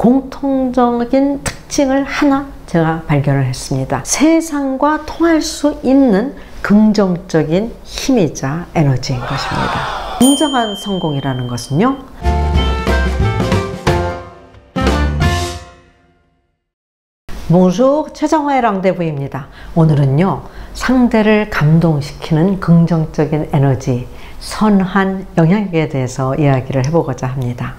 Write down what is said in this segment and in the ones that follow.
공통적인 특징을 하나 제가 발견을 했습니다. 세상과 통할 수 있는 긍정적인 힘이자 에너지인 것입니다. 진정한 성공이라는 것은요, Bonjour, 최정화의 랑데부입니다. 오늘은요, 상대를 감동시키는 긍정적인 에너지, 선한 영향력에 대해서 이야기를 해보고자 합니다.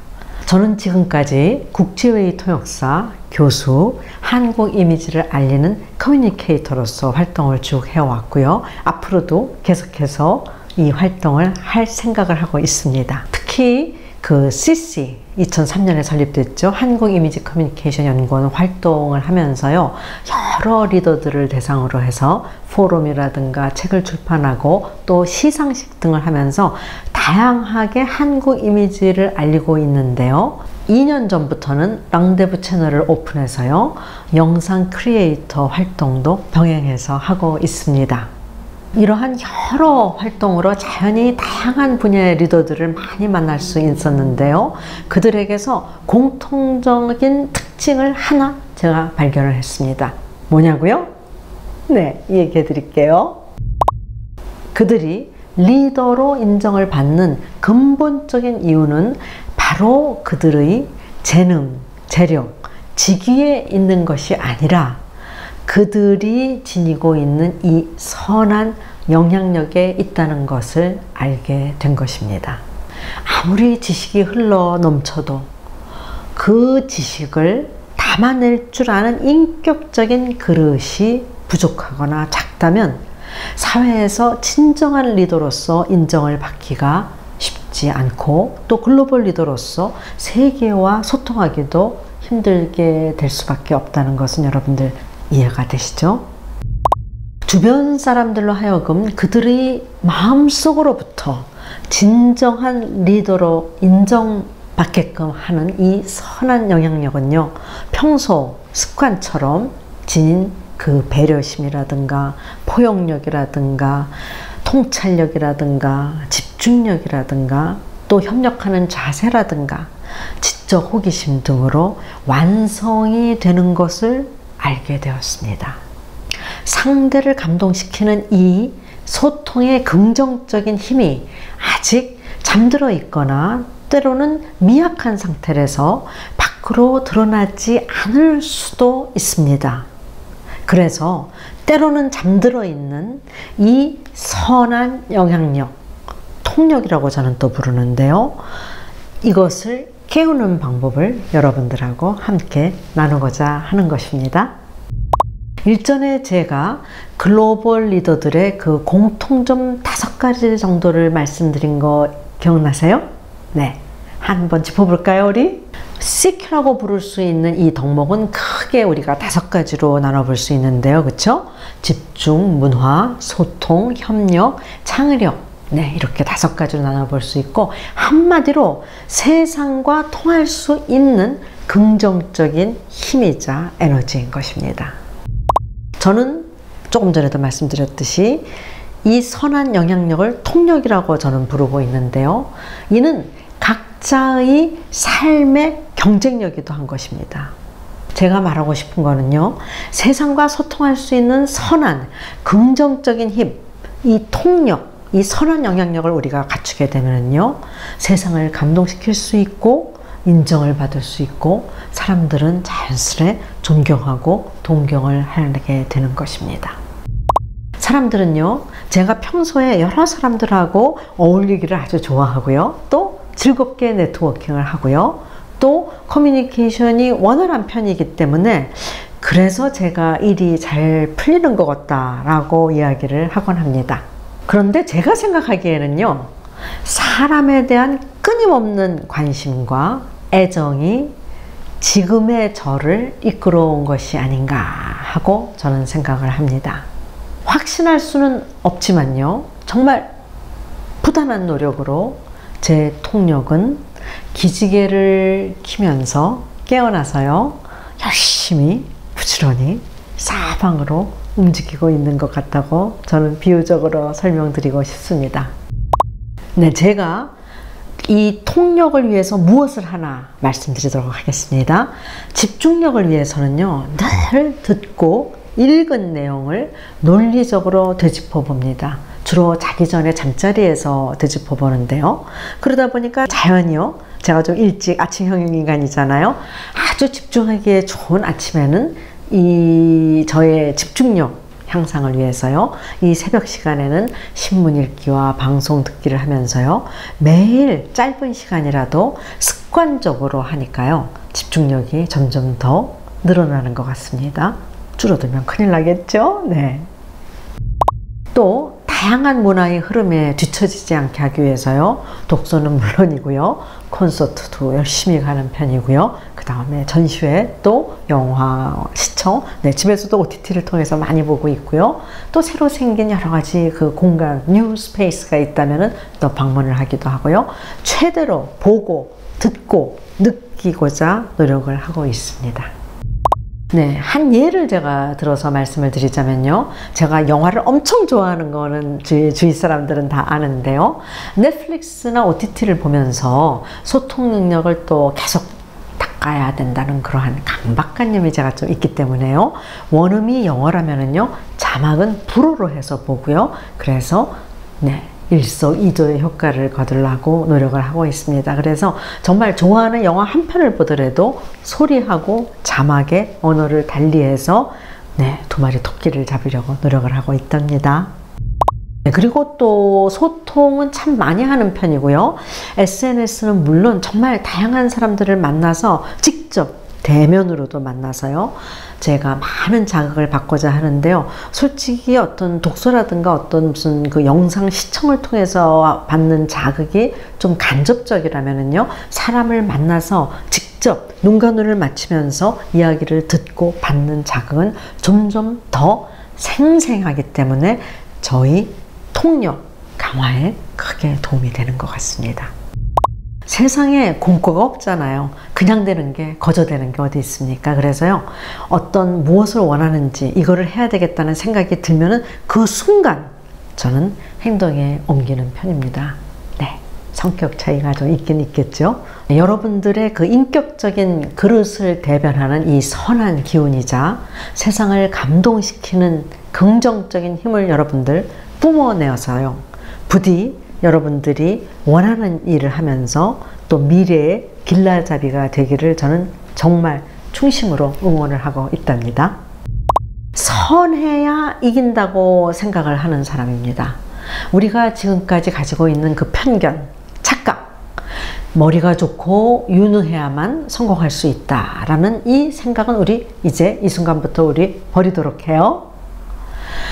저는 지금까지 국제회의 통역사, 교수, 한국 이미지를 알리는 커뮤니케이터로서 활동을 쭉 해왔고요. 앞으로도 계속해서 이 활동을 할 생각을 하고 있습니다. 특히 그 CC 2003년에 설립됐죠. 한국 이미지 커뮤니케이션 연구원 활동을 하면서요, 여러 리더들을 대상으로 해서 포럼이라든가 책을 출판하고 또 시상식 등을 하면서 다양하게 한국 이미지를 알리고 있는데요. 2년 전부터는 랑데부 채널을 오픈해서요, 영상 크리에이터 활동도 병행해서 하고 있습니다. 이러한 여러 활동으로 자연히 다양한 분야의 리더들을 많이 만날 수 있었는데요. 그들에게서 공통적인 특징을 하나 제가 발견을 했습니다. 뭐냐고요? 네, 얘기해 드릴게요. 그들이 리더로 인정을 받는 근본적인 이유는 바로 그들의 재능, 재력, 직위에 있는 것이 아니라 그들이 지니고 있는 이 선한 영향력에 있다는 것을 알게 된 것입니다. 아무리 지식이 흘러 넘쳐도 그 지식을 담아낼 줄 아는 인격적인 그릇이 부족하거나 작다면 사회에서 진정한 리더로서 인정을 받기가 쉽지 않고, 또 글로벌 리더로서 세계와 소통하기도 힘들게 될 수밖에 없다는 것은 여러분들 이해가 되시죠? 주변 사람들로 하여금 그들의 마음속으로부터 진정한 리더로 인정받게끔 하는 이 선한 영향력은요, 평소 습관처럼 지닌 그 배려심이라든가 포용력이라든가 통찰력이라든가 집중력이라든가 또 협력하는 자세라든가 지적 호기심 등으로 완성이 되는 것을 알게 되었습니다. 상대를 감동시키는 이 소통의 긍정적인 힘이 아직 잠들어 있거나 때로는 미약한 상태라서 밖으로 드러나지 않을 수도 있습니다. 그래서 때로는 잠들어 있는 이 선한 영향력, 통력이라고 저는 또 부르는데요. 이것을 깨우는 방법을 여러분들하고 함께 나누고자 하는 것입니다. 일전에 제가 글로벌 리더들의 그 공통점 5가지 정도를 말씀드린 거 기억나세요? 네, 한번 짚어볼까요, 우리? CQ라고 부를 수 있는 이 덕목은 크게 우리가 5가지로 나눠볼 수 있는데요. 그쵸? 집중, 문화, 소통, 협력, 창의력. 네, 이렇게 5가지로 나눠볼 수 있고, 한마디로 세상과 통할 수 있는 긍정적인 힘이자 에너지인 것입니다. 저는 조금 전에도 말씀드렸듯이 이 선한 영향력을 통력이라고 저는 부르고 있는데요. 이는 각자의 삶의 경쟁력이기도 한 것입니다. 제가 말하고 싶은 거는요, 세상과 소통할 수 있는 선한 긍정적인 힘, 이 통력, 이 선한 영향력을 우리가 갖추게 되면요, 세상을 감동시킬 수 있고 인정을 받을 수 있고 사람들은 자연스레 존경하고 동경을 하게 되는 것입니다. 사람들은요, 제가 평소에 여러 사람들하고 어울리기를 아주 좋아하고요, 또 즐겁게 네트워킹을 하고요, 또 커뮤니케이션이 원활한 편이기 때문에 그래서 제가 일이 잘 풀리는 것 같다라고 이야기를 하곤 합니다. 그런데 제가 생각하기에는요, 사람에 대한 끊임없는 관심과 애정이 지금의 저를 이끌어온 것이 아닌가 하고 저는 생각을 합니다. 확신할 수는 없지만요, 정말 부단한 노력으로 제 통력은 기지개를 키면서 깨어나서요, 열심히 부지런히 사방으로 움직이고 있는 것 같다고 저는 비유적으로 설명드리고 싶습니다. 네, 제가 이 통력을 위해서 무엇을 하나 말씀드리도록 하겠습니다. 집중력을 위해서는요, 늘 듣고 읽은 내용을 논리적으로 되짚어 봅니다. 주로 자기 전에 잠자리에서 되짚어 보는데요. 그러다 보니까 자연히요, 제가 좀 일찍 아침형 인간이잖아요. 아주 집중하기에 좋은 아침에는 이 저의 집중력 향상을 위해서요, 이 새벽 시간에는 신문 읽기와 방송 듣기를 하면서요, 매일 짧은 시간이라도 습관적으로 하니까요, 집중력이 점점 더 늘어나는 것 같습니다. 줄어들면 큰일 나겠죠? 네. 또 다양한 문화의 흐름에 뒤처지지 않게 하기 위해서요, 독서는 물론이고요, 콘서트도 열심히 가는 편이고요, 그 다음에 전시회, 또 영화 시청, 네, 집에서도 OTT를 통해서 많이 보고 있고요, 또 새로 생긴 여러 가지 그 공간, 뉴 스페이스가 있다면 또 방문을 하기도 하고요, 최대로 보고 듣고 느끼고자 노력을 하고 있습니다. 네, 한 예를 제가 들어서 말씀을 드리자면요, 제가 영화를 엄청 좋아하는 거는 주위 사람들은 다 아는데요, 넷플릭스나 OTT를 보면서 소통 능력을 또 계속 닦아야 된다는 그러한 강박관념이 제가 좀 있기 때문에요, 원음이 영어라면은요, 자막은 불어로 해서 보고요, 그래서 네, 일석이조의 효과를 거두려고 노력을 하고 있습니다. 그래서 정말 좋아하는 영화 한 편을 보더라도 소리하고 자막의 언어를 달리해서 네, 두 마리 토끼를 잡으려고 노력을 하고 있답니다. 네, 그리고 또 소통은 참 많이 하는 편이고요, SNS는 물론 정말 다양한 사람들을 만나서 직접 대면으로도 만나서요, 제가 많은 자극을 받고자 하는데요, 솔직히 어떤 독서라든가 어떤 무슨 그 영상 시청을 통해서 받는 자극이 좀 간접적이라면은요, 사람을 만나서 직접 눈과 눈을 맞추면서 이야기를 듣고 받는 자극은 점점 더 생생하기 때문에 저희 통력 강화에 크게 도움이 되는 것 같습니다. 세상에 공과가 없잖아요. 그냥 되는 게 거저 되는 게 어디 있습니까? 그래서요, 어떤 무엇을 원하는지 이거를 해야 되겠다는 생각이 들면은 그 순간 저는 행동에 옮기는 편입니다. 네, 성격 차이가 좀 있긴 있겠죠. 네, 여러분들의 그 인격적인 그릇을 대변하는 이 선한 기운이자 세상을 감동시키는 긍정적인 힘을 여러분들 뿜어내어서요, 부디 여러분들이 원하는 일을 하면서 또 미래의 길라잡이가 되기를 저는 정말 충심으로 응원을 하고 있답니다. 선해야 이긴다고 생각을 하는 사람입니다. 우리가 지금까지 가지고 있는 그 편견, 착각, 머리가 좋고 유능해야만 성공할 수 있다라는 이 생각은 우리 이제 이 순간부터 우리 버리도록 해요.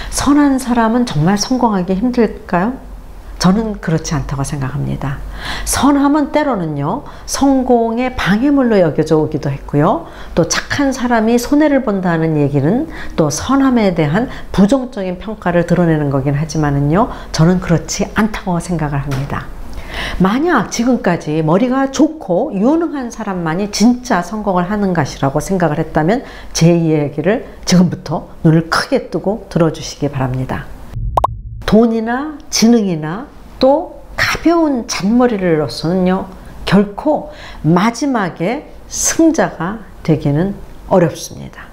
선한 사람은 정말 성공하기 힘들까요? 저는 그렇지 않다고 생각합니다. 선함은 때로는요, 성공의 방해물로 여겨져 오기도 했고요, 또 착한 사람이 손해를 본다는 얘기는 또 선함에 대한 부정적인 평가를 드러내는 거긴 하지만은요, 저는 그렇지 않다고 생각을 합니다. 만약 지금까지 머리가 좋고 유능한 사람만이 진짜 성공을 하는 것이라고 생각을 했다면 제 이야기를 지금부터 눈을 크게 뜨고 들어주시기 바랍니다. 돈이나 지능이나 또 가벼운 잔머리를로서는요, 결코 마지막에 승자가 되기는 어렵습니다.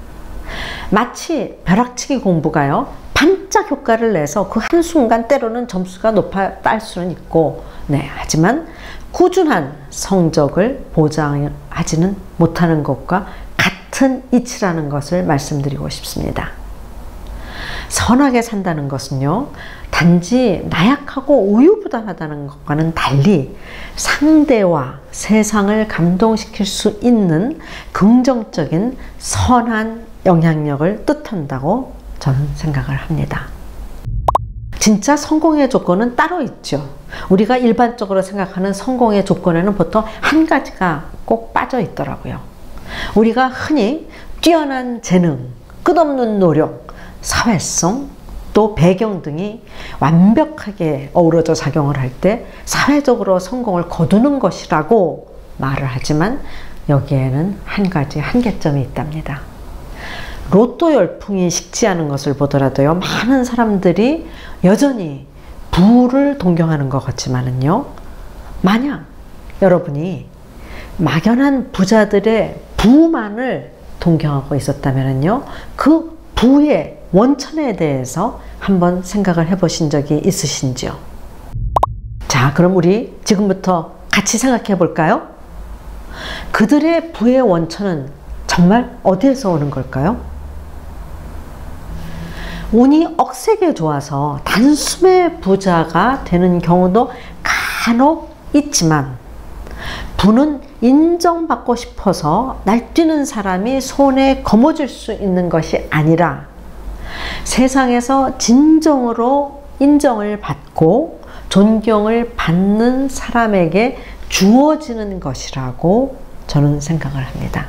마치 벼락치기 공부가요, 반짝 효과를 내서 그 한순간 때로는 점수가 높아 딸 수는 있고, 네, 하지만 꾸준한 성적을 보장하지는 못하는 것과 같은 이치라는 것을 말씀드리고 싶습니다. 선하게 산다는 것은요, 단지 나약하고 우유부단하다는 것과는 달리 상대와 세상을 감동시킬 수 있는 긍정적인 선한 영향력을 뜻한다고 저는 생각을 합니다. 진짜 성공의 조건은 따로 있죠. 우리가 일반적으로 생각하는 성공의 조건에는 보통 한 가지가 꼭 빠져 있더라고요. 우리가 흔히 뛰어난 재능, 끝없는 노력, 사회성, 또 배경 등이 완벽하게 어우러져 작용을 할 때 사회적으로 성공을 거두는 것이라고 말을 하지만 여기에는 한 가지 한계점이 있답니다. 로또 열풍이 식지 않은 것을 보더라도요, 많은 사람들이 여전히 부를 동경하는 것 같지만은요, 만약 여러분이 막연한 부자들의 부만을 동경하고 있었다면요, 그 부의 원천에 대해서 한번 생각을 해보신 적이 있으신지요? 자, 그럼 우리 지금부터 같이 생각해 볼까요? 그들의 부의 원천은 정말 어디에서 오는 걸까요? 운이 억세게 좋아서 단숨에 부자가 되는 경우도 간혹 있지만, 부는 인정받고 싶어서 날뛰는 사람이 손에 거머쥘 수 있는 것이 아니라 세상에서 진정으로 인정을 받고 존경을 받는 사람에게 주어지는 것이라고 저는 생각을 합니다.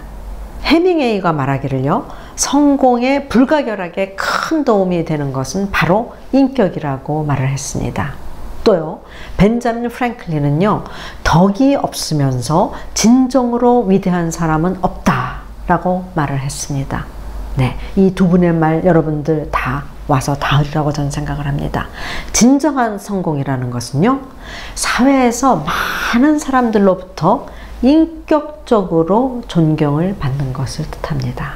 해밍웨이가 말하기를요, 성공에 불가결하게 큰 도움이 되는 것은 바로 인격이라고 말을 했습니다. 또요, 벤자민 프랭클린은요, 덕이 없으면서 진정으로 위대한 사람은 없다라고 말을 했습니다. 네, 이 두 분의 말 여러분들 다 와서 닿으리라고 저는 생각을 합니다. 진정한 성공이라는 것은요, 사회에서 많은 사람들로부터 인격적으로 존경을 받는 것을 뜻합니다.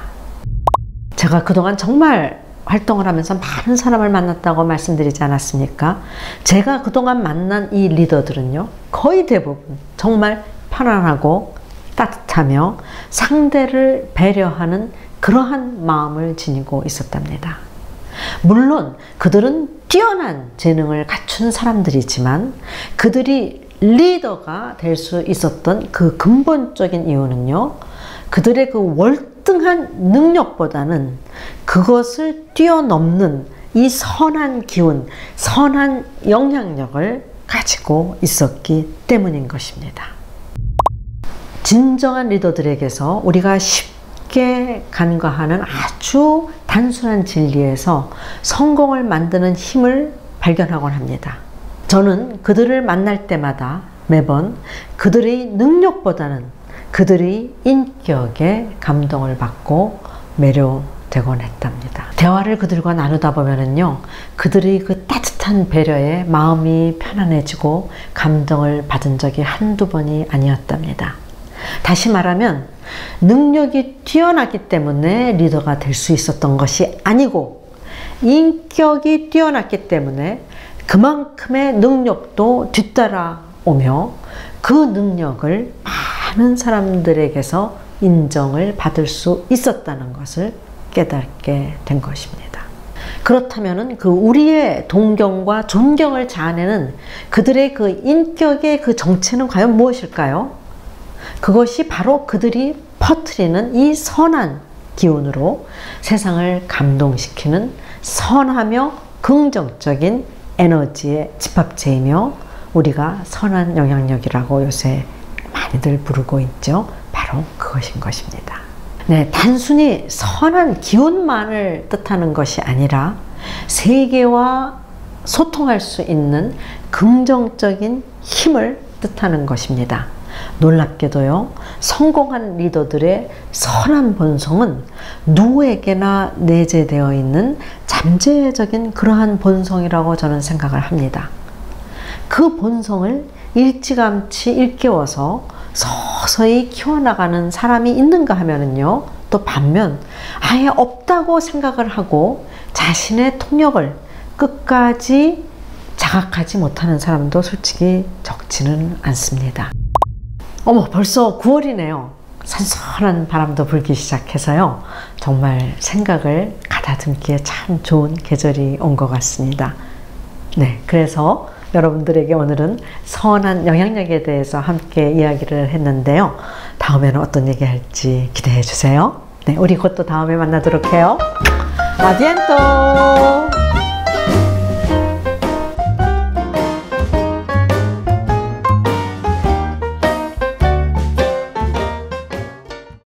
제가 그동안 정말 활동을 하면서 많은 사람을 만났다고 말씀드리지 않았습니까? 제가 그동안 만난 이 리더들은요, 거의 대부분 정말 편안하고 따뜻하며 상대를 배려하는 그러한 마음을 지니고 있었답니다. 물론 그들은 뛰어난 재능을 갖춘 사람들이지만, 그들이 리더가 될 수 있었던 그 근본적인 이유는요, 그들의 그 월등한 능력보다는 그것을 뛰어넘는 이 선한 기운, 선한 영향력을 가지고 있었기 때문인 것입니다. 진정한 리더들에게서 우리가 쉽게 간과하는 아주 단순한 진리에서 성공을 만드는 힘을 발견하곤 합니다. 저는 그들을 만날 때마다 매번 그들의 능력보다는 그들의 인격에 감동을 받고 매료되곤 했답니다. 대화를 그들과 나누다 보면은요, 그들의 그 따뜻한 배려에 마음이 편안해지고 감동을 받은 적이 한두 번이 아니었답니다. 다시 말하면 능력이 뛰어나기 때문에 리더가 될 수 있었던 것이 아니고, 인격이 뛰어났기 때문에 그만큼의 능력도 뒤따라오며 그 능력을 많은 사람들에게서 인정을 받을 수 있었다는 것을 깨닫게 된 것입니다. 그렇다면 그 우리의 동경과 존경을 자아내는 그들의 그 인격의 그 정체는 과연 무엇일까요? 그것이 바로 그들이 퍼뜨리는 이 선한 기운으로 세상을 감동시키는 선하며 긍정적인 에너지의 집합체이며, 우리가 선한 영향력이라고 요새 많이들 부르고 있죠. 바로 그것인 것입니다. 네, 단순히 선한 기운만을 뜻하는 것이 아니라 세계와 소통할 수 있는 긍정적인 힘을 뜻하는 것입니다. 놀랍게도요, 성공한 리더들의 선한 본성은 누구에게나 내재되어 있는 잠재적인 그러한 본성이라고 저는 생각을 합니다. 그 본성을 일찌감치 일깨워서 서서히 키워나가는 사람이 있는가 하면은요, 또 반면 아예 없다고 생각을 하고 자신의 통역을 끝까지 자각하지 못하는 사람도 솔직히 적지는 않습니다. 어머, 벌써 9월이네요. 선선한 바람도 불기 시작해서요, 정말 생각을 가다듬기에 참 좋은 계절이 온 것 같습니다. 네, 그래서 여러분들에게 오늘은 선한 영향력에 대해서 함께 이야기를 했는데요. 다음에는 어떤 얘기 할지 기대해 주세요. 네, 우리 곧 또 다음에 만나도록 해요. 아비엔토!